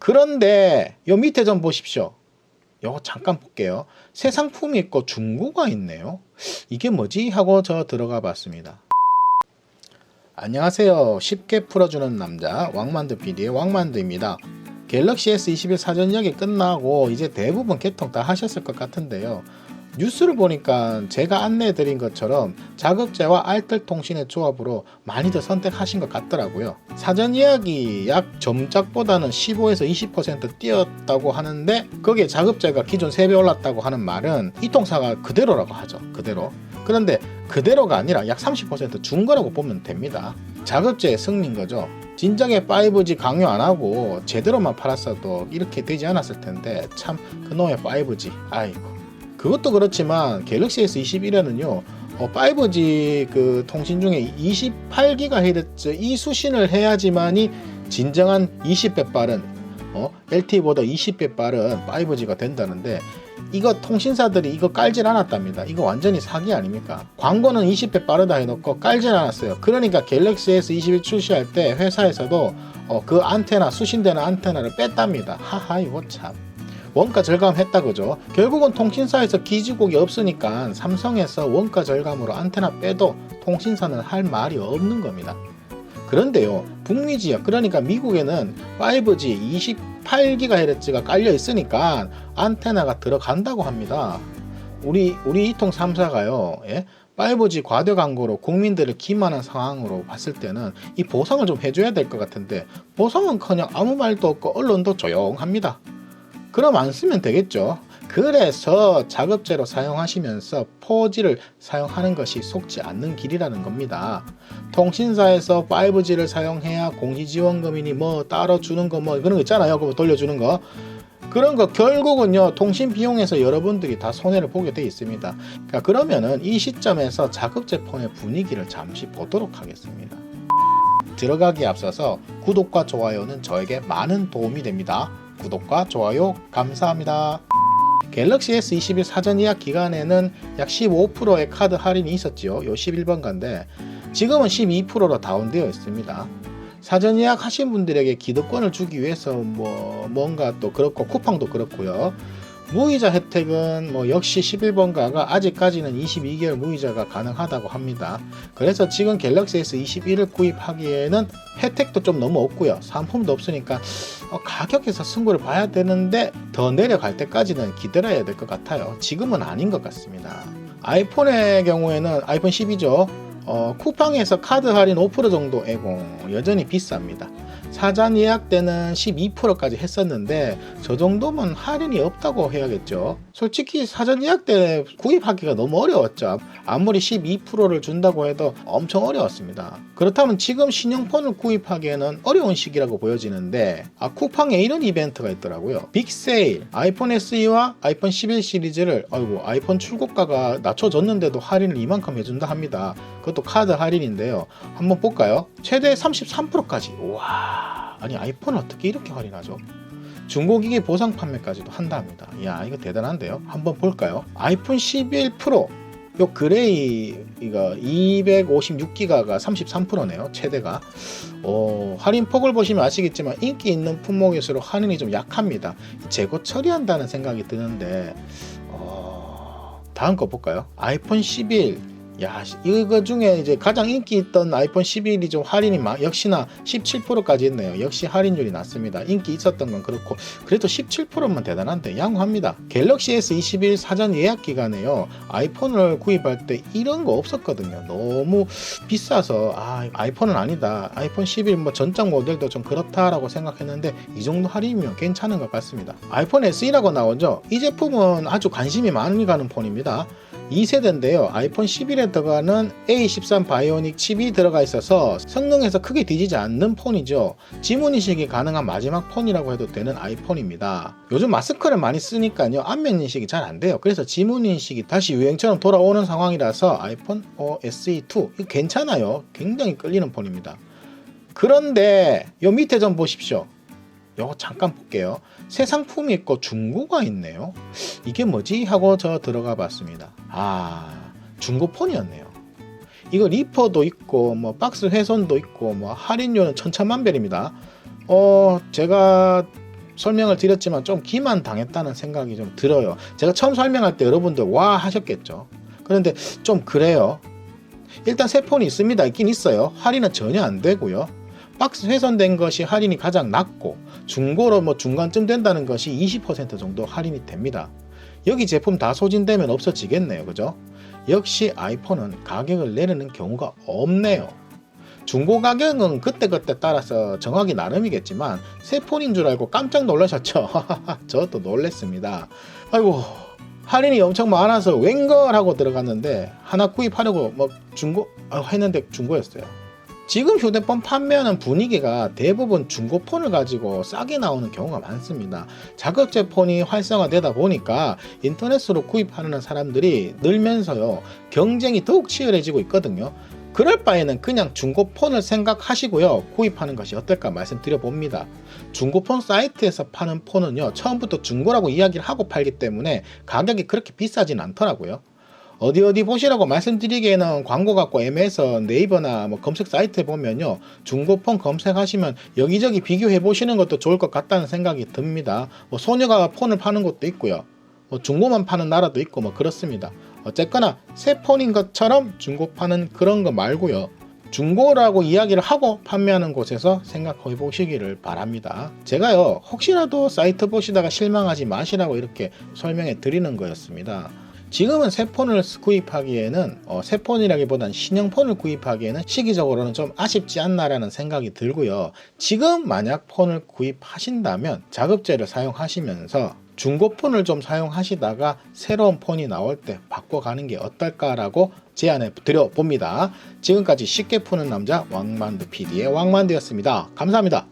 그런데 요 밑에 좀 보십시오. 요거 잠깐 볼게요. 새 상품이 있고 중고가 있네요. 이게 뭐지 하고 저 들어가 봤습니다. 안녕하세요. 쉽게 풀어주는 남자 왕만두 PD의 왕만두입니다. 갤럭시 S21 사전 예약이 끝나고 이제 대부분 개통 다 하셨을 것 같은데요. 뉴스를 보니까 제가 안내해드린 것처럼 자급제와 알뜰통신의 조합으로 많이들 선택하신 것 같더라고요. 사전 예약이 약 점작보다는 15에서 20% 뛰었다고 하는데 거기에 자급제가 기존 3배 올랐다고 하는 말은 이 통사가 그대로라고 하죠. 그대로. 그런데 그대로가 아니라 약 30% 준 거라고 보면 됩니다. 자급제의 승리인 거죠. 진작에 5G 강요 안 하고 제대로만 팔았어도 이렇게 되지 않았을 텐데 참 그놈의 5G 아이고. 그것도 그렇지만 갤럭시 S21에는요 5G 그 통신 중에 28GHz 이 수신을 해야지만이 진정한 20배 빠른 LTE보다 20배 빠른 5G가 된다는데 이거 통신사들이 이거 깔질 않았답니다. 이거 완전히 사기 아닙니까? 광고는 20배 빠르다 해놓고 깔질 않았어요. 그러니까 갤럭시 S21 출시할 때 회사에서도 그 안테나 수신되는 안테나를 뺐답니다. 하하 이거 참 원가 절감했다 그죠? 결국은 통신사에서 기지국이 없으니까 삼성에서 원가 절감으로 안테나 빼도 통신사는 할 말이 없는 겁니다. 그런데요 북미 지역 그러니까 미국에는 5G 28GHz가 깔려 있으니까 안테나가 들어간다고 합니다. 우리 이통 3사가요 5G 과대 광고로 국민들을 기만한 상황으로 봤을 때는 이 보상을 좀 해줘야 될 것 같은데 보상은커녕 아무 말도 없고 언론도 조용합니다. 그럼 안 쓰면 되겠죠. 그래서 자급제로 사용하시면서 4G를 사용하는 것이 속지 않는 길이라는 겁니다. 통신사에서 5G를 사용해야 공시지원금이니 뭐 따로 주는 거 뭐 그런 거 있잖아요. 그거 돌려주는 거. 그런 거 결국은요 통신 비용에서 여러분들이 다 손해를 보게 돼 있습니다. 그러면은 이 시점에서 자급제 폰의 분위기를 잠시 보도록 하겠습니다. 들어가기에 앞서서 구독과 좋아요는 저에게 많은 도움이 됩니다. 구독과 좋아요 감사합니다. 갤럭시 S21 사전 예약 기간에는 약 15%의 카드 할인이 있었지요. 요 11번가인데 지금은 12%로 다운되어 있습니다. 사전 예약 하신 분들에게 기득권을 주기 위해서 뭔가 또 그렇고 쿠팡도 그렇고요. 무이자 혜택은 역시 11번가가 아직까지는 22개월 무이자가 가능하다고 합니다. 그래서 지금 갤럭시 S21을 구입하기에는 혜택도 좀 너무 없고요. 상품도 없으니까 가격에서 승부를 봐야 되는데 더 내려갈 때까지는 기다려야 될 것 같아요. 지금은 아닌 것 같습니다. 아이폰의 경우에는 아이폰 10이죠. 쿠팡에서 카드 할인 5% 정도 여전히 비쌉니다. 사전 예약 때는 12%까지 했었는데 저 정도면 할인이 없다고 해야겠죠. 솔직히 사전 예약 때 구입하기가 너무 어려웠죠. 아무리 12%를 준다고 해도 엄청 어려웠습니다. 그렇다면 지금 신형폰을 구입하기에는 어려운 시기라고 보여지는데 쿠팡에 이런 이벤트가 있더라고요. 빅세일 아이폰 SE와 아이폰 11 시리즈를 아이폰 출고가가 낮춰졌는데도 할인을 이만큼 해준다 합니다. 그것도 카드 할인인데요. 한번 볼까요? 최대 33%까지. 와, 아니 아이폰 어떻게 이렇게 할인하죠? 중고기기 보상 판매까지도 한다 합니다. 이야 이거 대단한데요. 한번 볼까요? 아이폰 11 프로 요 그레이 이거 256기가가 33%네요. 최대가. 할인 폭을 보시면 아시겠지만 인기 있는 품목일수록 할인이 좀 약합니다. 재고 처리한다는 생각이 드는데 다음 거 볼까요? 아이폰 11 이거 중에 이제 가장 인기 있던 아이폰 11이 좀 할인이 역시나 17%까지 했네요. 역시 할인율이 낮습니다. 인기 있었던 건 그렇고 그래도 17%면 대단한데 양호합니다. 갤럭시 S21 사전 예약 기간에요. 아이폰을 구입할 때 이런 거 없었거든요. 너무 비싸서 아이폰은 아니다. 아이폰 11 전작 모델도 좀 그렇다라고 생각했는데 이 정도 할인이면 괜찮은 것 같습니다. 아이폰 SE라고 나오죠. 이 제품은 아주 관심이 많이 가는 폰입니다. 2세대인데요. 아이폰 11에 들어가는 A13 바이오닉 칩이 들어가 있어서 성능에서 크게 뒤지지 않는 폰이죠. 지문인식이 가능한 마지막 폰이라고 해도 되는 아이폰입니다. 요즘 마스크를 많이 쓰니까요. 안면 인식이 잘 안 돼요. 그래서 지문인식이 다시 유행처럼 돌아오는 상황이라서 아이폰 SE2 이거 괜찮아요. 굉장히 끌리는 폰입니다. 그런데 요 밑에 좀 보십시오. 요거 잠깐 볼게요. 새 상품이 있고 중고가 있네요. 이게 뭐지 하고 저 들어가 봤습니다. 중고폰이었네요. 이거 리퍼도 있고 박스 훼손도 있고 할인료는 천차만별입니다. 제가 설명을 드렸지만 좀 기만당했다는 생각이 좀 들어요. 제가 처음 설명할 때 여러분들 와 하셨겠죠. 그런데 좀 그래요. 일단 새 폰이 있긴 있어요. 할인은 전혀 안 되고요. 박스 훼손된 것이 할인이 가장 낮고 중고로 뭐 중간쯤 된다는 것이 20% 정도 할인이 됩니다. 여기 제품 다 소진되면 없어지겠네요. 그죠? 역시 아이폰은 가격을 내리는 경우가 없네요. 중고 가격은 그때그때 따라서 정하기 나름이겠지만 새 폰인 줄 알고 깜짝 놀라셨죠? 저도 놀랬습니다. 아이고 할인이 엄청 많아서 웬걸 하고 들어갔는데 하나 구입하려고 뭐 중고 했는데 중고였어요. 지금 휴대폰 판매하는 분위기가 대부분 중고폰을 가지고 싸게 나오는 경우가 많습니다. 자급제 폰이 활성화되다 보니까 인터넷으로 구입하는 사람들이 늘면서요, 경쟁이 더욱 치열해지고 있거든요. 그럴 바에는 그냥 중고폰을 생각하시고요, 구입하는 것이 어떨까 말씀드려 봅니다. 중고폰 사이트에서 파는 폰은요, 처음부터 중고라고 이야기를 하고 팔기 때문에 가격이 그렇게 비싸진 않더라고요. 어디 보시라고 말씀드리기에는 광고 같고 애매해서 네이버나 뭐 검색 사이트에 보면요, 중고폰 검색하시면 여기저기 비교해 보시는 것도 좋을 것 같다는 생각이 듭니다. 뭐 소녀가 폰을 파는 곳도 있고요, 뭐 중고만 파는 나라도 있고 뭐 그렇습니다. 어쨌거나 새 폰인 것처럼 중고 파는 그런 거 말고요, 중고라고 이야기를 하고 판매하는 곳에서 생각해 보시기를 바랍니다. 제가요, 혹시라도 사이트 보시다가 실망하지 마시라고 이렇게 설명해 드리는 거였습니다. 지금은 새 폰을 구입하기에는 새 폰이라기보단 신형폰을 구입하기에는 시기적으로는 좀 아쉽지 않나라는 생각이 들고요. 지금 만약 폰을 구입하신다면 자급제를 사용하시면서 중고폰을 좀 사용하시다가 새로운 폰이 나올 때 바꿔가는 게 어떨까라고 제안해 드려 봅니다. 지금까지 쉽게 푸는 남자 왕만두 PD의 왕만두였습니다. 감사합니다.